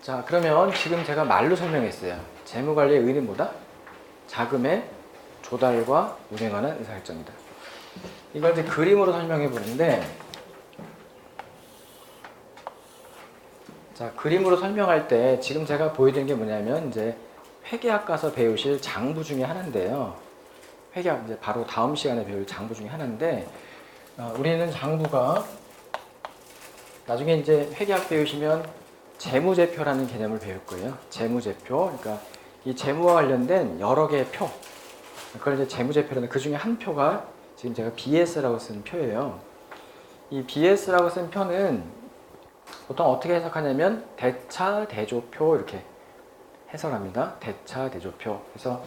자, 그러면 지금 제가 말로 설명했어요. 재무관리의 의의는 뭐다? 자금의 조달과 운행하는 의사결정이다. 이걸 이제 그림으로 설명해 보는데, 자, 그림으로 설명할 때 지금 제가 보여드린 게 뭐냐면 이제 회계학 가서 배우실 장부 중에 하나인데요. 회계학 이제 바로 다음 시간에 배울 장부 중에 하나인데, 우리는 장부가 나중에 이제 회계학 배우시면 재무제표라는 개념을 배울 거예요. 재무제표. 그러니까 이 재무와 관련된 여러 개의 표. 그걸 이제 재무제표라는 그 중에 한 표가 지금 제가 BS라고 쓴 표예요. 이 BS라고 쓴 표는 보통 어떻게 해석하냐면 대차 대조표 이렇게 해석합니다. 대차 대조표. 그래서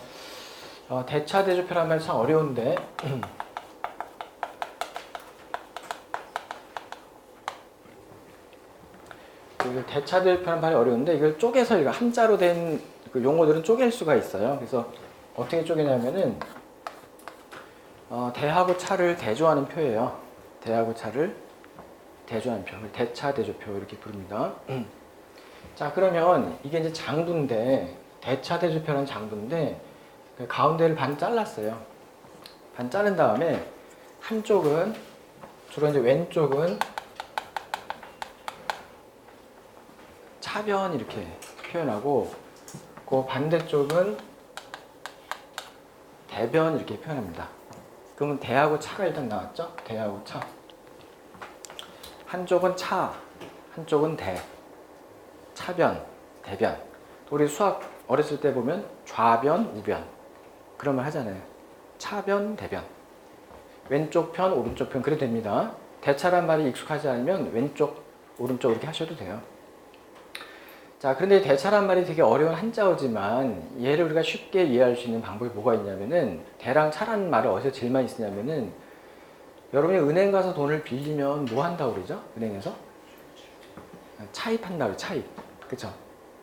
대차 대조표라는 말 참 어려운데 대차 대조표라는 말이 어려운데 이걸 쪼개서 이거 한자로 된 그 용어들은 쪼갤 수가 있어요. 그래서 어떻게 쪼개냐면은 대하고 차를 대조하는 표예요. 대하고 차를 대조하는 표, 대차 대조표 이렇게 부릅니다. 자, 그러면 이게 이제 장부인데 대차 대조표라는 장부인데 그 가운데를 반 잘랐어요. 반 자른 다음에 한쪽은 주로 이제 왼쪽은 차변 이렇게 표현하고 그 반대쪽은 대변 이렇게 표현합니다. 그러면 대하고 차가 일단 나왔죠? 대하고 차. 한쪽은 차, 한쪽은 대. 차변, 대변. 우리 수학 어렸을 때 보면 좌변, 우변. 그런 말 하잖아요. 차변, 대변. 왼쪽 편, 오른쪽 편 그래도 됩니다. 대차란 말이 익숙하지 않으면 왼쪽, 오른쪽 이렇게 하셔도 돼요. 자, 그런데 대차란 말이 되게 어려운 한자어지만 얘를 우리가 쉽게 이해할 수 있는 방법이 뭐가 있냐면은 대랑 차라는 말을 어디서 제일 많이 쓰냐면은 여러분이 은행 가서 돈을 빌리면 뭐 한다고 그러죠? 은행에서? 차입한다고 그러죠. 차입. 그쵸?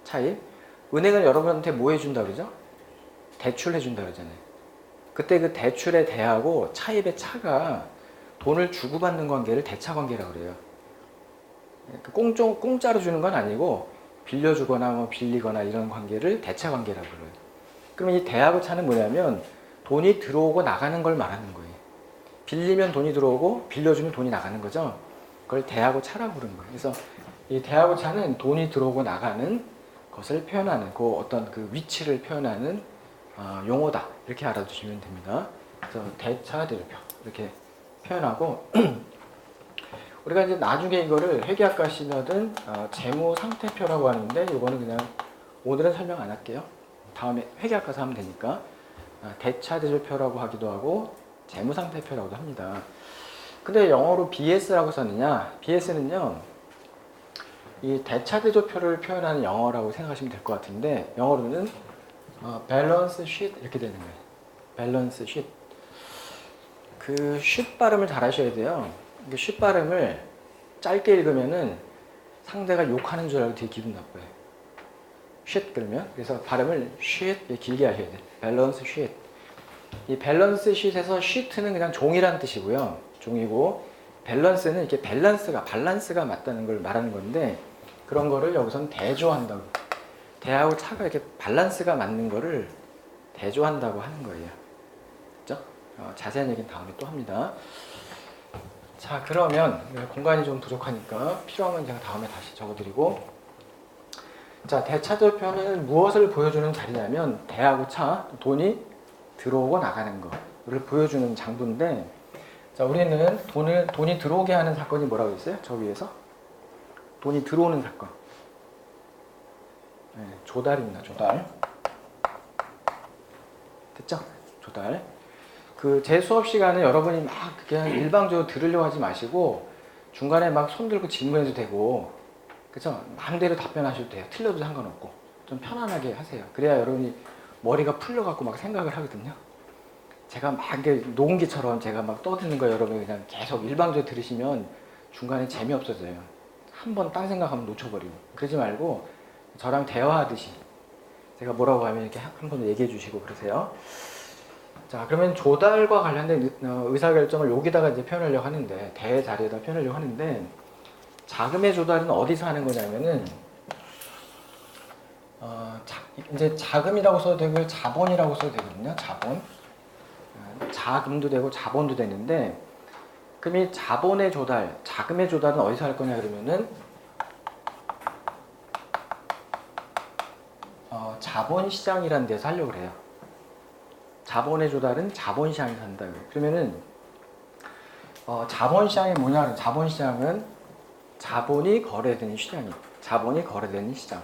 차입. 은행은 여러분한테 뭐 해준다고 그러죠? 대출 해준다고 그러잖아요. 그때 그 대출의 대하고 차입의 차가 돈을 주고받는 관계를 대차 관계라고 그래요. 공짜로 주는 건 아니고 빌려주거나 뭐 빌리거나 이런 관계를 대차 관계라고 그래요. 그러면 이 대하고 차는 뭐냐면 돈이 들어오고 나가는 걸 말하는 거예요. 빌리면 돈이 들어오고 빌려주면 돈이 나가는 거죠. 그걸 대하고 차라고 부르는 거예요. 그래서 이 대하고 차는 돈이 들어오고 나가는 것을 표현하는 그 어떤 그 위치를 표현하는 용어다. 이렇게 알아두시면 됩니다. 그래서 대차 대조표 이렇게 표현하고 우리가 이제 나중에 이거를 회계학 가시면은 재무 상태표라고 하는데 이거는 그냥 오늘은 설명 안 할게요. 다음에 회계학 가서 하면 되니까 대차 대조표라고 하기도 하고 재무 상태표라고도 합니다. 근데 영어로 BS라고 썼느냐? BS는요. 이 대차 대조표를 표현하는 영어라고 생각하시면 될 것 같은데 영어로는 밸런스 쉿 이렇게 되는 거예요. 밸런스 쉿. 그 쉿 발음을 잘 하셔야 돼요. 쉿 발음을 짧게 읽으면은 상대가 욕하는 줄 알고 되게 기분 나빠요. 쉿 그러면 그래서 발음을 쉿 길게 하셔야 돼요. 밸런스 쉿. 이 밸런스 쉿에서 쉿는 그냥 종이란 뜻이고요. 종이고 밸런스는 이렇게 밸런스가 맞다는 걸 말하는 건데 그런 거를 여기서는 대조한다고. 대하고 차가 이렇게 밸런스가 맞는 거를 대조한다고 하는 거예요. 그렇죠? 자세한 얘기는 다음에 또 합니다. 자, 그러면 공간이 좀 부족하니까 필요하면 제가 다음에 다시 적어드리고 자, 대차대표는 무엇을 보여주는 자리냐면 대하고 차, 돈이 들어오고 나가는 거를 보여주는 장부인데 자, 우리는 돈이 들어오게 하는 사건이 뭐라고 했어요? 저 위에서 돈이 들어오는 사건 조달입니다. 조달 됐죠? 조달 제 수업 시간에 여러분이 막 그냥 일방적으로 들으려고 하지 마시고 중간에 막 손 들고 질문해도 되고 그쵸? 마음대로 답변하셔도 돼요. 틀려도 상관없고 좀 편안하게 하세요. 그래야 여러분이 머리가 풀려갖고 막 생각을 하거든요. 제가 막 녹음기처럼 제가 막 떠드는 거 여러분이 그냥 계속 일방적으로 들으시면 중간에 재미없어져요. 한번 딴 생각하면 놓쳐버리고 그러지 말고 저랑 대화하듯이 제가 뭐라고 하면 이렇게 한 번 얘기해 주시고 그러세요. 자, 그러면 조달과 관련된 의사결정을 여기다가 이제 표현하려고 하는데 대자리에다 표현하려고 하는데 자금의 조달은 어디서 하는 거냐면은 이제 자금이라고 써도 되고 자본이라고 써도 되거든요. 자본. 자금도 되고 자본도 되는데, 그럼 이 자본의 조달, 자금의 조달은 어디서 할 거냐 그러면은 자본시장이라는 데서 하려고 그래요. 자본의 조달은 자본시장에서 한다. 그러면은 자본시장이 뭐냐? 자본시장은 자본이 거래되는 시장이에요. 자본이 거래되는 시장.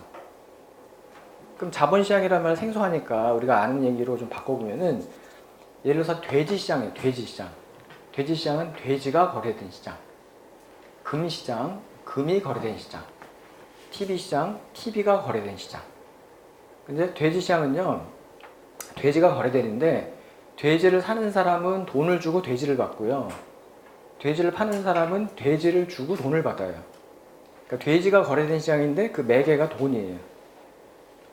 그럼 자본시장이라는 말 생소하니까 우리가 아는 얘기로 좀 바꿔보면은, 예를 들어서 돼지시장이에요. 돼지시장. 돼지시장은 돼지가 거래되는 시장. 금시장, 금이 거래되는 시장. TV시장, TV가 거래되는 시장. 근데 돼지시장은요, 돼지가 거래되는데, 돼지를 사는 사람은 돈을 주고 돼지를 받고요. 돼지를 파는 사람은 돼지를 주고 돈을 받아요. 그러니까 돼지가 거래되는 시장인데 그 매개가 돈이에요.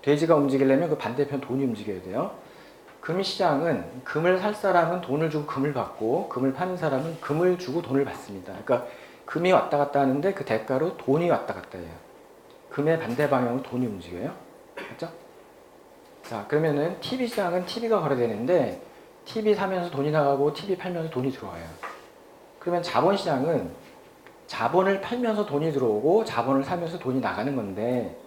돼지가 움직이려면 그 반대편 돈이 움직여야 돼요. 금시장은 금을 살 사람은 돈을 주고 금을 받고, 금을 파는 사람은 금을 주고 돈을 받습니다. 그러니까 금이 왔다 갔다 하는데 그 대가로 돈이 왔다 갔다 해요. 금의 반대 방향으로 돈이 움직여요. 그렇죠? 자, 그러면은 TV 시장은 TV가 거래되는데, TV 사면서 돈이 나가고 TV 팔면서 돈이 들어와요. 그러면 자본시장은 자본을 팔면서 돈이 들어오고 자본을 사면서 돈이 나가는 건데,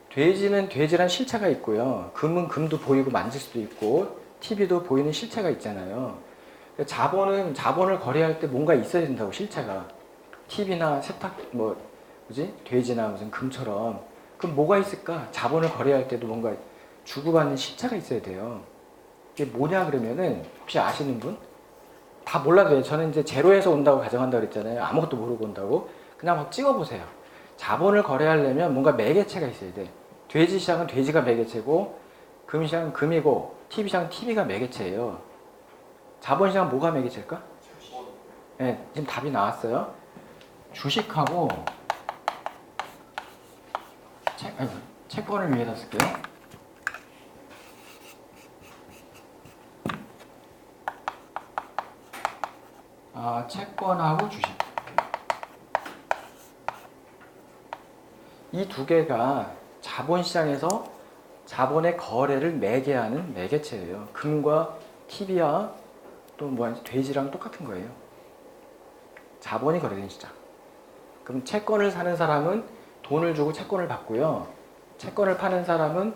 돼지는 돼지란 실체가 있고요. 금은 금도 보이고 만질 수도 있고, TV도 보이는 실체가 있잖아요. 자본은 자본을 거래할 때 뭔가 있어야 된다고, 실체가. TV나 세탁, 돼지나 무슨 금처럼. 그럼 뭐가 있을까? 자본을 거래할 때도 뭔가 주고받는 실체가 있어야 돼요. 이게 뭐냐 그러면은, 혹시 아시는 분? 다 몰라도 돼요. 저는 이제 제로에서 온다고 가정한다고 그랬잖아요. 아무것도 모르고 온다고. 그냥 막 찍어보세요. 자본을 거래하려면 뭔가 매개체가 있어야 돼. 돼지 시장은 돼지가 매개체고, 금 시장은 금이고, TV 시장은 TV가 매개체예요. 자본 시장은 뭐가 매개체일까? 네, 지금 답이 나왔어요. 주식하고 채권을 위에다 쓸게요. 채권하고 주식. 이 두 개가 자본시장에서 자본의 거래를 매개하는 매개체예요. 금과 TV와 또 돼지랑 똑같은 거예요. 자본이 거래되는 시장. 그럼 채권을 사는 사람은 돈을 주고 채권을 받고요. 채권을 파는 사람은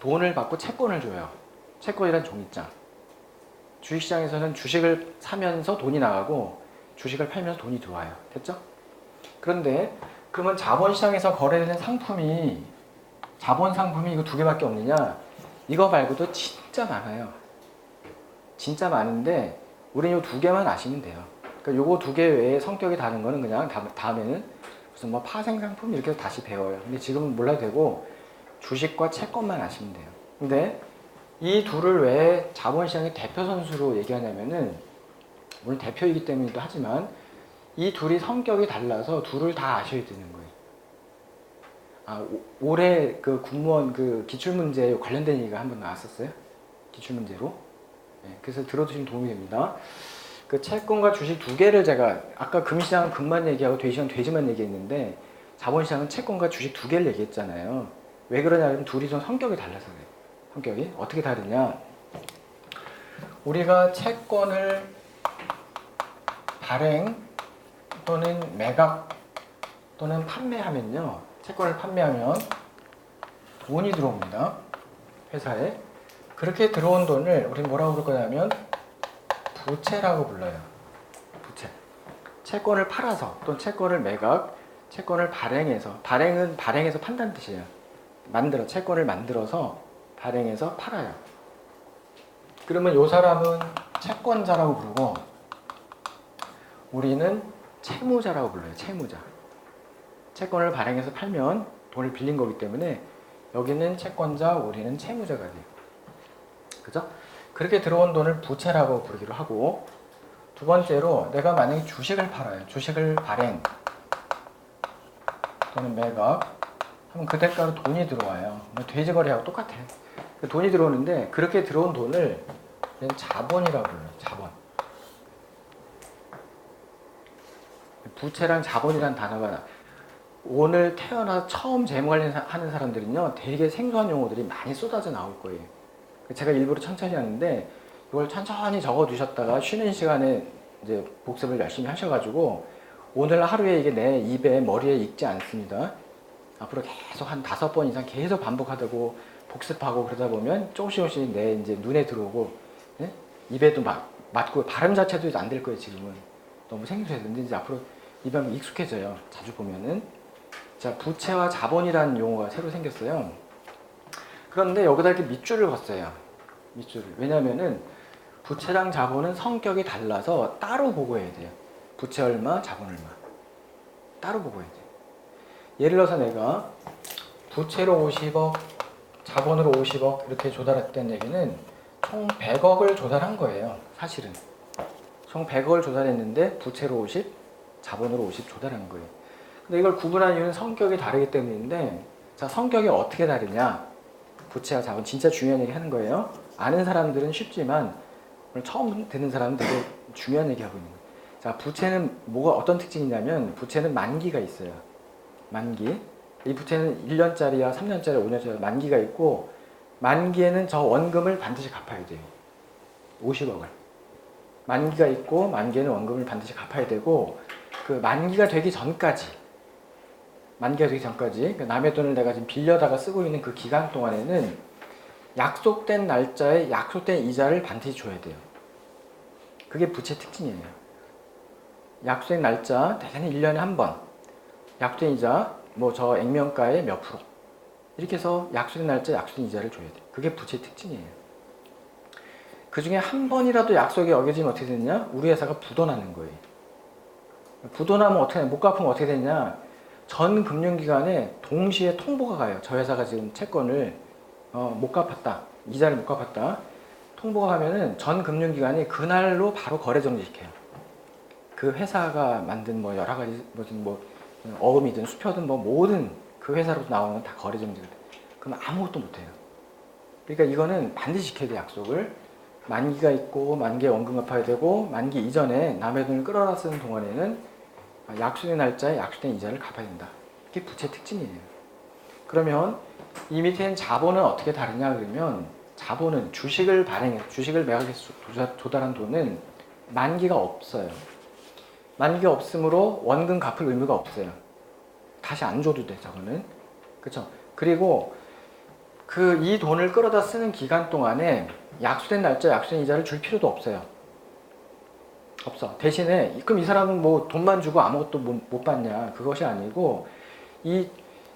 돈을 받고 채권을 줘요. 채권이란 종이장. 주식시장에서는 주식을 사면서 돈이 나가고 주식을 팔면서 돈이 들어와요. 됐죠? 그런데 그러면 자본시장에서 거래되는 상품이, 자본 상품이 이거 두 개밖에 없느냐? 이거 말고도 진짜 많아요. 진짜 많은데 우리는 이 두 개만 아시면 돼요. 그러니까 요거 두 개 외에 성격이 다른 거는 그냥 다음에는 무슨 파생상품 이렇게 다시 배워요. 근데 지금은 몰라도 되고 주식과 채권만 아시면 돼요. 근데 이 둘을 왜 자본시장의 대표 선수로 얘기하냐면은, 물론 대표이기 때문이기도 하지만 이 둘이 성격이 달라서 둘을 다 아셔야 되는 거예요. 올해 그 공무원 그 기출문제 관련된 얘기가 한번 나왔었어요. 기출문제로. 네, 그래서 들어두시면 도움이 됩니다. 그 채권과 주식 두 개를 제가, 아까 금시장은 금만 얘기하고 돼지시장은 돼지만 얘기했는데, 자본시장은 채권과 주식 두 개를 얘기했잖아요. 왜 그러냐면 둘이 좀 성격이 달라서 그래요. 성격이 어떻게 다르냐? 우리가 채권을 발행 또는 매각 또는 판매하면요, 채권을 판매하면 돈이 들어옵니다. 회사에. 그렇게 들어온 돈을 우리 뭐라고 부를 거냐면 부채라고 불러요. 부채. 채권을 팔아서 또는 채권을 매각, 채권을 발행해서, 발행은 발행해서 판다는 뜻이에요. 채권을 만들어서 발행해서 팔아요. 그러면 이 사람은 채권자라고 부르고 우리는 채무자라고 불러요. 채무자. 채권을 발행해서 팔면 돈을 빌린 거기 때문에 여기는 채권자, 우리는 채무자가 돼요. 그죠? 그렇게 들어온 돈을 부채라고 부르기로 하고, 두 번째로 내가 만약에 주식을 팔아요. 주식을 발행 또는 매각 하면 그 대가로 돈이 들어와요. 돼지거래하고 똑같아요. 돈이 들어오는데 그렇게 들어온 돈을 자본이라고 불러요. 자본. 부채랑 자본이란 단어가 오늘 태어나서 처음 재무관리 하는 사람들은요, 되게 생소한 용어들이 많이 쏟아져 나올 거예요. 제가 일부러 천천히 하는데, 이걸 천천히 적어 두셨다가 쉬는 시간에 이제 복습을 열심히 하셔가지고, 오늘 하루에 이게 내 입에, 머리에 익지 않습니다. 앞으로 계속 한 5번 이상 계속 반복하고 복습하고 그러다 보면 조금씩 내 이제 눈에 들어오고, 예? 입에도 맞고, 발음 자체도 안 될 거예요, 지금은. 너무 생소해서. 근데 이제 앞으로 입에 익숙해져요. 자주 보면은. 자, 부채와 자본이라는 용어가 새로 생겼어요. 그런데 여기다 이렇게 밑줄을 걷어요. 밑줄을. 왜냐면은 부채랑 자본은 성격이 달라서 따로 보고해야 돼요. 부채 얼마, 자본 얼마. 따로 보고해야 돼요. 예를 들어서 내가 부채로 50억, 자본으로 50억 이렇게 조달했다는 얘기는 총 100억을 조달한 거예요. 사실은. 총 100억을 조달했는데 부채로 50, 자본으로 50 조달한 거예요. 근데 이걸 구분하는 이유는 성격이 다르기 때문인데, 자, 성격이 어떻게 다르냐? 부채와 자본 진짜 중요한 얘기 하는 거예요. 아는 사람들은 쉽지만 오늘 처음 듣는 사람은 되게 중요한 얘기 하고 있는 거예요. 자, 부채는 뭐가 어떤 특징이냐면 부채는 만기가 있어요. 만기. 이 부채는 1년짜리야, 3년짜리, 5년짜리 만기가 있고, 만기에는 저 원금을 반드시 갚아야 돼요. 50억을. 만기가 있고 만기에는 원금을 반드시 갚아야 되고, 그 만기가 되기 전까지 그러니까 남의 돈을 내가 지금 빌려다가 쓰고 있는 그 기간 동안에는 약속된 날짜에 약속된 이자를 반드시 줘야 돼요. 그게 부채 특징이에요. 약속된 날짜, 대개는 1년에 한 번. 약속된 이자, 뭐 저 액면가의 몇 프로. 이렇게 해서 약속된 날짜, 약속된 이자를 줘야 돼요. 그게 부채 특징이에요. 그 중에 한 번이라도 약속이 어겨지면 어떻게 되느냐? 우리 회사가 부도나는 거예요. 부도나면 어떻게 되냐? 못 갚으면 어떻게 되냐? 전 금융기관에 동시에 통보가 가요. 저 회사가 지금 채권을 못 갚았다. 이자를 못 갚았다. 통보가 가면은 전 금융기관이 그날로 바로 거래 정지시켜요. 그 회사가 만든 뭐 여러 가지 무슨 뭐 어음이든 수표든 뭐 모든 그 회사로 나오는 다 거래 정지가 돼. 그럼 아무것도 못 해요. 그러니까 이거는 반드시 지켜야 돼, 약속을. 만기가 있고 만기에 원금 갚아야 되고, 만기 이전에 남의 돈을 끌어다 쓰는 동안에는 약속된 날짜에 약속된 이자를 갚아야 된다. 이게 부채 특징이에요. 그러면 이 밑에는 자본은 어떻게 다르냐 그러면, 자본은 주식을 매각해서 조달한 돈은 만기가 없어요. 만기가 없으므로 원금 갚을 의무가 없어요. 다시 안 줘도 돼, 저거는. 그렇죠? 그리고 이 돈을 끌어다 쓰는 기간 동안에 약속된 날짜, 약속된 이자를 줄 필요도 없어요. 없어. 대신에 그럼 이 사람은 뭐 돈만 주고 아무것도 못 받냐? 그것이 아니고, 이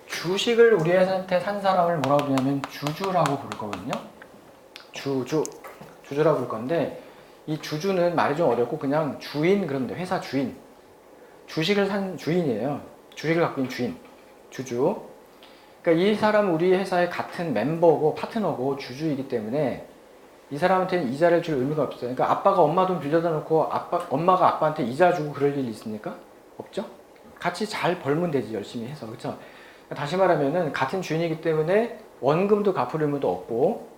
주식을 우리 회사한테 산 사람을 뭐라고 부르냐면 주주라고 부를 거거든요. 주주라고 부를 건데, 이 주주는 말이 좀 어렵고 그냥 주인 그러면 돼요. 회사 주인. 주식을 산 주인이에요. 주식을 갖고 있는 주인. 주주. 그러니까 이 사람은 우리 회사의 같은 멤버고 파트너고 주주이기 때문에 이 사람한테는 이자를 줄 의무가 없어요. 그러니까 아빠가 엄마 돈 빌려다 놓고 엄마가 아빠한테 이자 주고 그럴 일이 있습니까? 없죠? 같이 잘 벌면 되지, 열심히 해서. 그렇죠? 다시 말하면은 같은 주인이기 때문에 원금도 갚을 의무도 없고,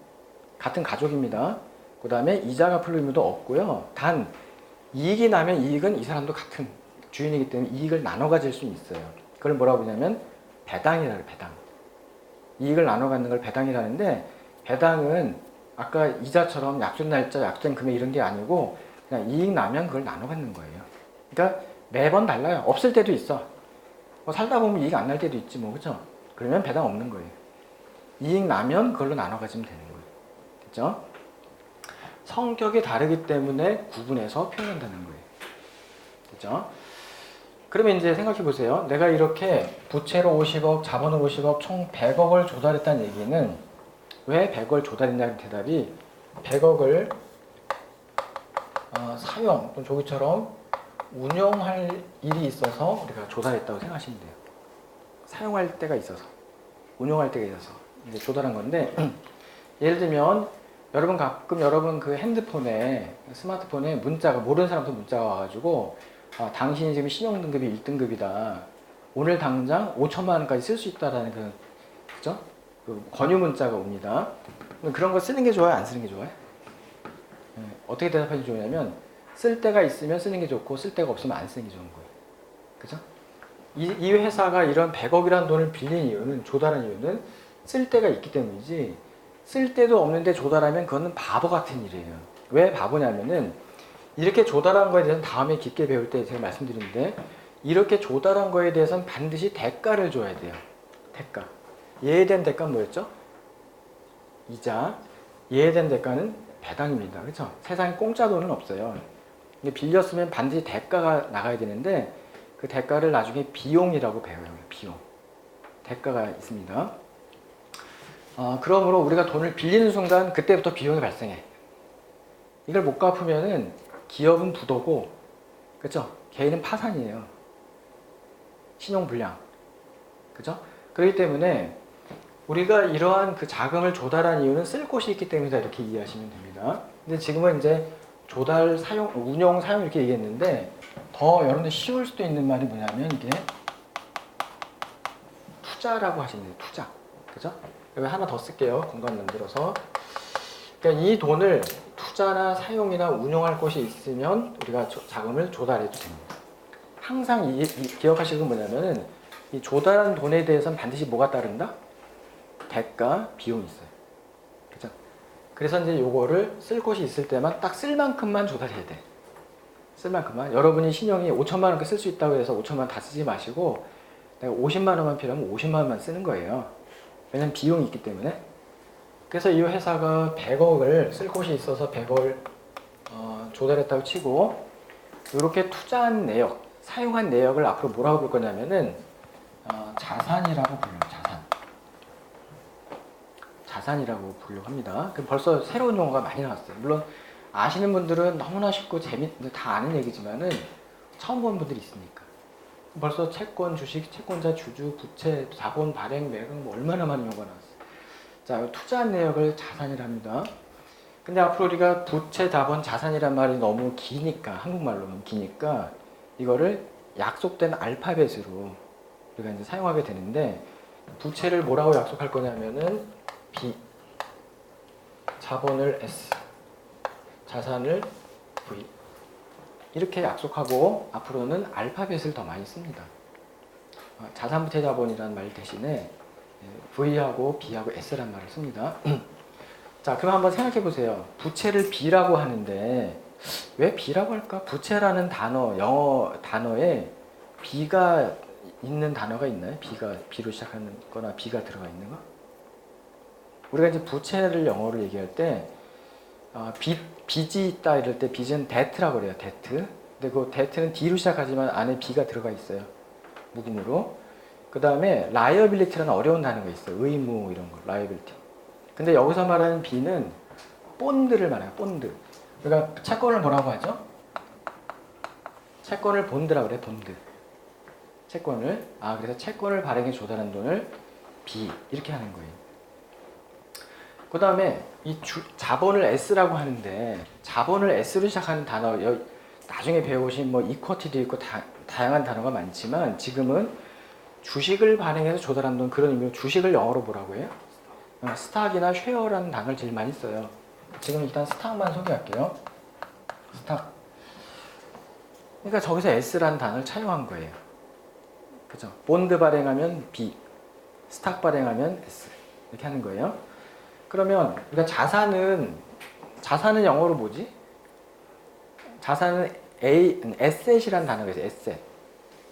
같은 가족입니다. 그 다음에 이자 갚을 의무도 없고요. 단 이익이 나면 이익은 이 사람도 같은 주인이기 때문에 이익을 나눠 가질 수 있어요. 그걸 뭐라고 하냐면 배당이라고 해요. 배당. 이익을 나눠 갖는 걸 배당이라는데, 배당은 아까 이자처럼 약속된 날짜, 약속된 금액 이런 게 아니고 그냥 이익 나면 그걸 나눠 갖는 거예요. 그러니까 매번 달라요. 없을 때도 있어. 뭐 살다 보면 이익 안 날 때도 있지 뭐, 그죠? 그러면 배당 없는 거예요. 이익 나면 그걸로 나눠 가지면 되는 거예요. 그죠? 성격이 다르기 때문에 구분해서 표현한다는 거예요. 그죠? 그러면 이제 생각해 보세요. 내가 이렇게 부채로 50억, 자본으로 50억, 총 100억을 조달했다는 얘기는, 왜 100억을 조달했냐는 대답이, 100억을 사용, 또 조기처럼 운용할 일이 있어서 우리가 조달했다고 생각하시면 돼요. 사용할 때가 있어서, 운용할 때가 있어서 이제 조달한 건데, 예를 들면 여러분 그 핸드폰에, 스마트폰에 문자가, 모르는 사람부터 문자가 와가지고 당신이 지금 신용등급이 1등급이다. 오늘 당장 5천만 원까지 쓸 수 있다라는 그죠? 그 권유 문자가 옵니다. 그런 거 쓰는 게 좋아요? 안 쓰는 게 좋아요? 어떻게 대답하기 좋으냐면, 쓸 데가 있으면 쓰는 게 좋고 쓸 데가 없으면 안 쓰는 게 좋은 거예요. 그죠? 이 회사가 이런 100억이라는 돈을 빌린 이유는, 조달한 이유는 쓸 데가 있기 때문이지, 쓸 데도 없는데 조달하면 그거는 바보 같은 일이에요. 왜 바보냐면은, 이렇게 조달한 거에 대해서는 다음에 깊게 배울 때 제가 말씀드리는데, 이렇게 조달한 거에 대해서는 반드시 대가를 줘야 돼요. 대가. 예외된 대가는 뭐였죠? 이자. 예외된 대가는 배당입니다. 그렇죠? 세상에 공짜 돈은 없어요. 근데 빌렸으면 반드시 대가가 나가야 되는데, 그 대가를 나중에 비용이라고 배워요. 비용. 대가가 있습니다. 그러므로 우리가 돈을 빌리는 순간 그때부터 비용이 발생해. 이걸 못 갚으면은 기업은 부도고, 그렇죠? 개인은 파산이에요. 신용불량. 그죠? 그렇기 때문에 우리가 이러한 그 자금을 조달한 이유는 쓸 곳이 있기 때문이다, 이렇게 이해하시면 됩니다. 근데 지금은 이제 조달, 사용, 운용, 사용 이렇게 얘기했는데, 더 여러분들 쉬울 수도 있는 말이 뭐냐면, 이게 투자라고 하시면 돼요. 투자. 그죠? 여기 하나 더 쓸게요. 공간 만들어서. 그러니까 이 돈을 투자나 사용이나 운용할 곳이 있으면 우리가 자금을 조달해도 됩니다. 항상 기억하실 건 뭐냐면은, 이 조달한 돈에 대해서는 반드시 뭐가 따른다? 대가, 비용이 있어요. 그죠? 그래서 이제 요거를 쓸 곳이 있을 때만 딱 쓸 만큼만 조달해야 돼. 쓸 만큼만. 여러분이 신용이 5천만 원께 쓸 수 있다고 해서 5천만 원 다 쓰지 마시고, 내가 50만 원만 필요하면 50만 원만 쓰는 거예요. 왜냐면 비용이 있기 때문에. 그래서 이 회사가 100억을 쓸 곳이 있어서 100억을 조달했다고 치고, 이렇게 투자한 내역, 사용한 내역을 앞으로 뭐라고 부를 거냐면은 자산이라고 불러요. 자산이라고 부르려고 합니다. 그럼 벌써 새로운 용어가 많이 나왔어요. 물론 아시는 분들은 너무나 쉽고 다 아는 얘기지만은 처음 본 분들이 있으니까. 벌써 채권, 주식, 채권자, 주주, 부채, 자본, 발행, 매각 뭐 얼마나 많은 용어가 나왔어요. 자, 투자한 내역을 자산이라 합니다. 근데 앞으로 우리가 부채, 자본, 자산이란 말이 너무 기니까, 한국말로 너무 기니까 이거를 약속된 알파벳으로 우리가 이제 사용하게 되는데, 부채를 뭐라고 약속할 거냐면은 B, 자본을 S, 자산을 V, 이렇게 약속하고 앞으로는 알파벳을 더 많이 씁니다. 자산부채 자본이라는 말 대신에 V하고 B하고 S라는 말을 씁니다. 자, 그럼 한번 생각해 보세요. 부채를 B라고 하는데 왜 B라고 할까? 부채라는 단어, 영어 단어에 B가 있는 단어가 있나요? B로 시작하는 거나 B가 들어가 있는 거? 우리가 이제 부채를 영어로 얘기할 때 빚이 있다 이럴 때 빚은 debt라고 그래요. debt. 근데 그 debt는 D로 시작하지만 안에 B가 들어가 있어요. 묵음으로. 그 다음에 liability라는 어려운 단어가 있어요. 의무 이런 거, liability. 근데 여기서 말하는 B는 본드를 말해요. 본드. 그러니까 채권을 뭐라고 하죠? 채권을 본드라고 그래. 본드. 채권을. 그래서 채권을 발행해 조달한 돈을 B 이렇게 하는 거예요. 그 다음에 이 자본을 S라고 하는데, 자본을 S로 시작하는 단어, 나중에 배우신 뭐 이쿼티도 있고 다양한 단어가 많지만, 지금은 주식을 발행해서 조달한 돈, 그런 의미로 주식을 영어로 뭐라고 해요? 스탁이나 쉐어라는 단어를 제일 많이 써요. 지금 일단 스탁만 소개할게요. 스탁. 그러니까 저기서 S라는 단어를 차용한 거예요. 그죠? 본드 발행하면 B, 스탁 발행하면 S 이렇게 하는 거예요. 그러면 우리가 자산은 영어로 뭐지? 자산은 asset이라는 단어가 있어요. asset.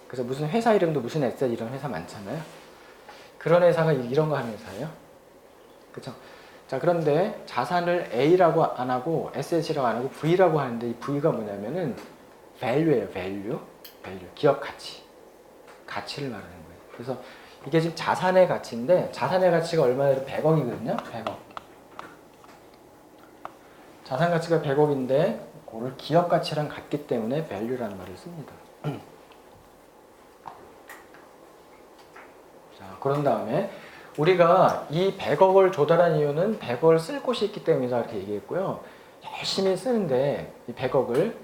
그래서 무슨 회사 이름도 무슨 asset 이런 회사 많잖아요. 그런 회사가 이런 거 하는 회사예요. 그렇죠? 자, 그런데 자산을 A라고 안 하고 asset이라고 안 하고 V라고 하는데, 이 V가 뭐냐면은 value예요. value. 기업 가치를 말하는 거예요. 그래서 이게 지금 자산의 가치인데, 자산의 가치가 얼마나 100억이거든요. 100억. 자산 가치가 100억인데 그걸 기업 가치랑 같기 때문에 value라는 말을 씁니다. 자, 그런 다음에 우리가 이 100억을 조달한 이유는 100억을 쓸 곳이 있기 때문이다 이렇게 얘기했고요. 열심히 쓰는데 이 100억을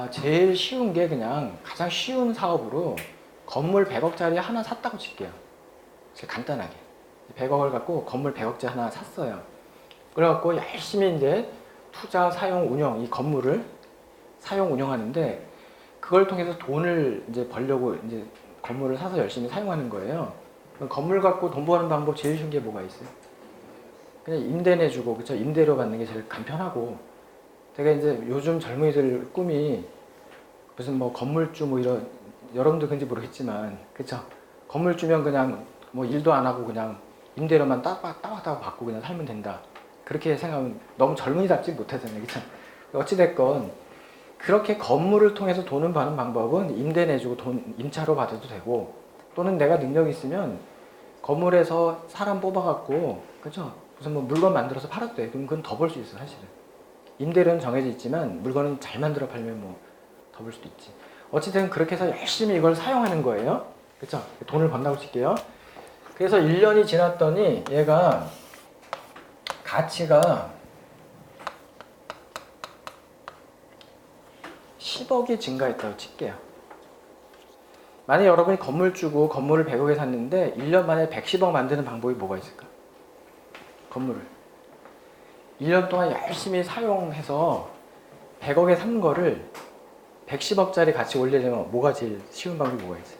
제일 쉬운 게, 그냥 가장 쉬운 사업으로 건물 100억짜리 하나 샀다고 칠게요. 제일 간단하게 100억을 갖고 건물 100억짜리 하나 샀어요. 그래갖고 열심히 이제 투자, 사용, 운영, 이 건물을 사용, 운영하는데, 그걸 통해서 돈을 이제 벌려고 이제 건물을 사서 열심히 사용하는 거예요. 그럼 건물 갖고 돈 버는 방법 제일 쉬운 게 뭐가 있어요? 그냥 임대 내주고, 그쵸? 임대료 받는 게 제일 간편하고. 제가 이제 요즘 젊은이들 꿈이 무슨 뭐 건물주 뭐 이런, 여러분도 그런지 모르겠지만, 그쵸? 건물주면 그냥 뭐 일도 안 하고 그냥 임대료만 따박따박 받고 그냥 살면 된다. 그렇게 생각하면 너무 젊은이답지 못하잖아요. 그쵸? 어찌됐건, 그렇게 건물을 통해서 돈을 버는 방법은 임대 내주고 돈 임차로 받아도 되고, 또는 내가 능력이 있으면 건물에서 사람 뽑아갖고, 그죠? 무슨 뭐 물건 만들어서 팔아도 돼. 그럼 그건 더 벌 수 있어, 사실은. 임대료는 정해져 있지만 물건은 잘 만들어 팔면 뭐 더 벌 수도 있지. 어쨌든 그렇게 해서 열심히 이걸 사용하는 거예요. 그쵸? 돈을 번다고 칠게요. 그래서 1년이 지났더니 얘가 가치가 10억이 증가했다고 칠게요. 만약 여러분이 건물 주고 건물을 100억에 샀는데 1년 만에 110억 만드는 방법이 뭐가 있을까? 건물을 1년 동안 열심히 사용해서 100억에 산 거를 110억짜리 가치 올리려면 뭐가 제일 쉬운 방법이 뭐가 있어요?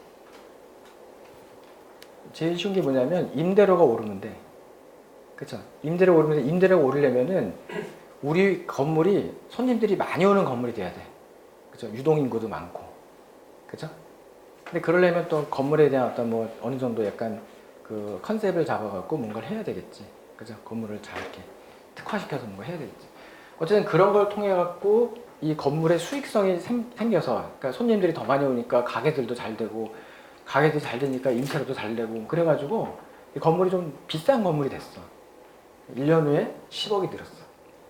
제일 쉬운 게 뭐냐면 임대료가 오르면 돼. 그쵸? 임대료가 오르면 임대료가 오르려면은 우리 건물이 손님들이 많이 오는 건물이 돼야 돼. 그쵸? 유동인구도 많고. 그쵸? 근데 그러려면 또 건물에 대한 어떤 뭐 어느 정도 약간 그 컨셉을 잡아갖고 뭔가를 해야 되겠지. 그죠? 건물을 잘 이렇게 특화시켜서 뭔가 해야 되겠지. 어쨌든 그런 걸 통해 갖고 이 건물의 수익성이 생겨서, 그러니까 손님들이 더 많이 오니까 가게들도 잘 되고, 가게들이 잘 되니까 임차료도 잘 되고, 그래가지고 이 건물이 좀 비싼 건물이 됐어. 1년 후에 10억이 늘었어.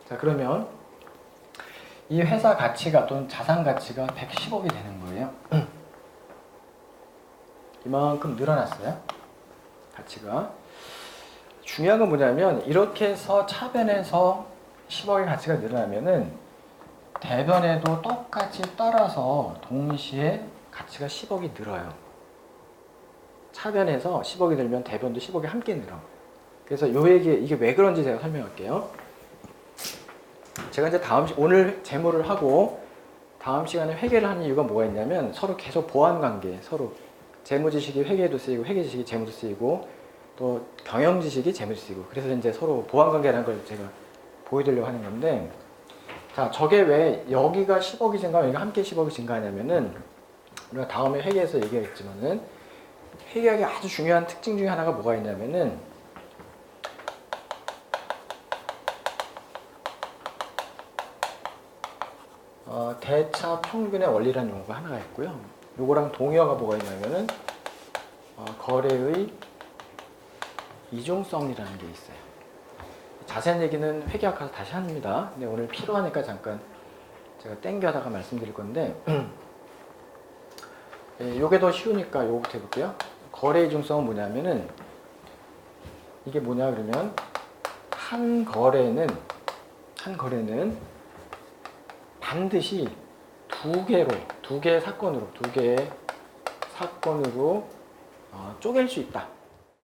자, 그러면 이 회사 가치가 또는 자산 가치가 110억이 되는 거예요. 이만큼 늘어났어요. 가치가. 중요한 건 뭐냐면 이렇게 해서 차변에서 10억의 가치가 늘어나면은 대변에도 똑같이 따라서 동시에 가치가 10억이 늘어요. 차변에서 10억이 늘면 대변도 10억이 함께 늘어. 그래서 요 얘기, 이게 왜 그런지 제가 설명할게요. 제가 이제 오늘 재무를 하고 다음 시간에 회계를 하는 이유가 뭐가 있냐면 서로 계속 보완 관계, 서로 재무 지식이 회계에도 쓰이고 회계 지식이 재무도 쓰이고 또 경영 지식이 재무도 쓰이고, 그래서 이제 서로 보완 관계라는 걸 제가 보여드리려고 하는 건데, 자, 저게 왜 여기가 10억이 증가하고 여기가 함께 10억이 증가하냐면은 우리가 다음에 회계에서 얘기하겠지만은 회계학의 아주 중요한 특징 중에 하나가 뭐가 있냐면은 대차 평균의 원리라는 용어가 하나가 있고요. 요거랑 동의어가 뭐가 있냐면은 거래의 이중성이라는 게 있어요. 자세한 얘기는 회계학 가서 다시 합니다. 근데 오늘 필요하니까 잠깐 제가 땡겨다가 말씀드릴 건데, 요게 더 쉬우니까 요거부터 해볼게요. 거래 이중성은 뭐냐면은 이게 뭐냐 그러면 한 거래는 반드시 두 개의 사건으로 쪼갤 수 있다.